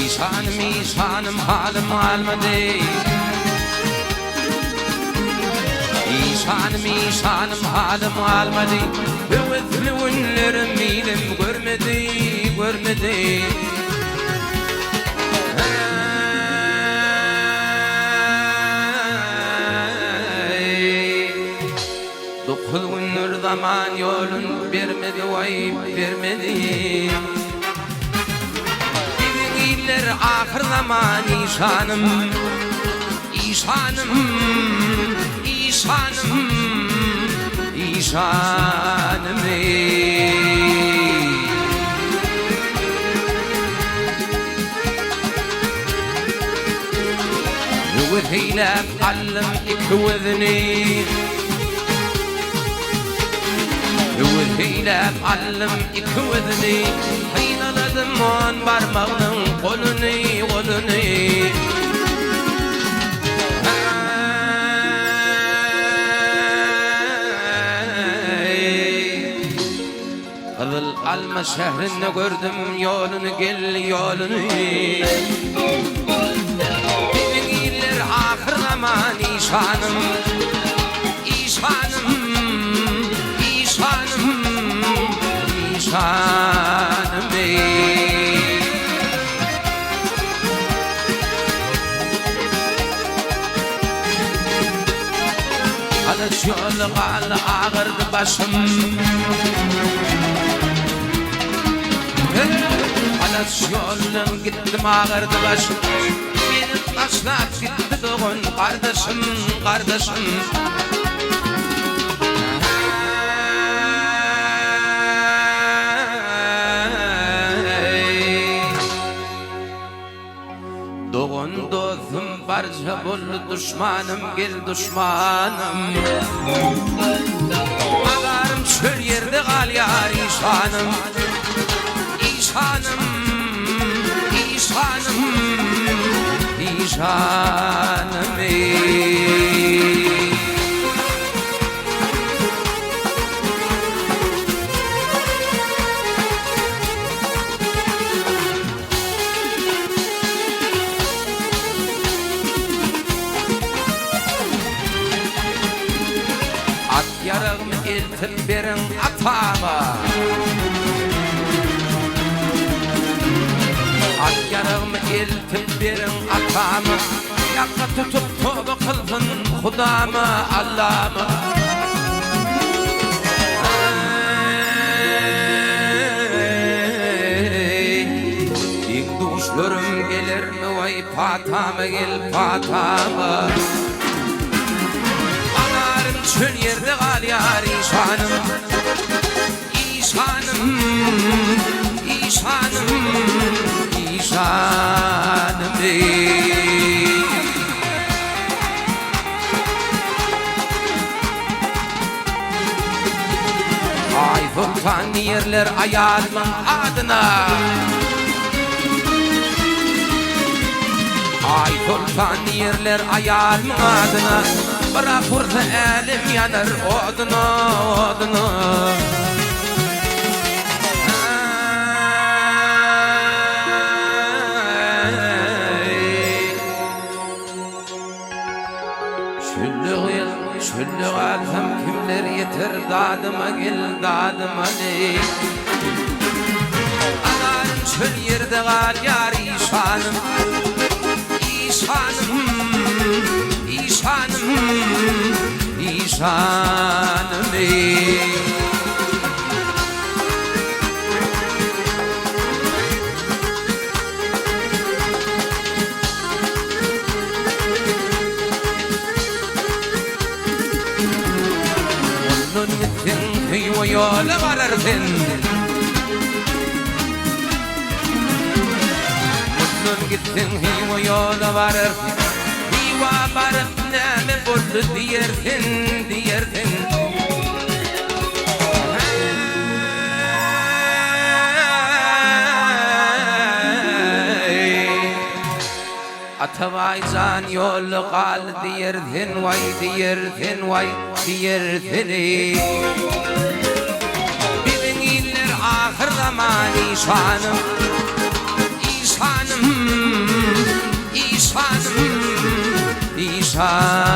İşanım işanım halim almadı. İşanım işanım halim almadı. Hüvüzlü günlerim ilim görmedi, görmedi. Dokuz günler zaman yolun vermedi, vay vermedi. Bizimkiler ahir zaman işanım, işanım, işanım, işanım. وذيلا بقلم يكوذني وذيلا بقلم يكوذني حين لدمان برمغنم قلني قلني قبل علم شهر نقردم يولن قل يولني آخر zaman işanım, işanım, işanım, işanım. Alış yolu gal ağırdı başım, alış yolun gittim ağırdı başım. Taşlar gitti doğun kardeşim, kardeşim. Doğun dostum barca buldu düşmanım, gel düşmanım. Ağarım çöl yerde kal yar işanım, işanım, işanım. İşanım at yarağımı eltin verin atama. At yarağımı eltin verin atama. Yakka tutup tövbe kılsın Hudama Allah'ıma. İlk düşlerim gelir mi vay patama gel patama. Anarım çöl yerde kal yar işanım, işanım, işanım, işanım. Ay fırtan yerler ayağımın adına. Ay fırtan yerler ayağımın adına. Bırak vursa elim yanar oduna, oduna. Şüllü alsam kimler yeter dadıma gel dadıma ne. Anarım çöl yerde kal yar işanım, işanım, işanım, işanım. Yola varırsın, mutlun gittin hiva yola varırsın. Hiva varıp ne mi buldu diyersin, diyersin. Atavay can yolu kal diyersin, vay diyersin, vay diyersin. Ahir zaman işanım, işanım, sağ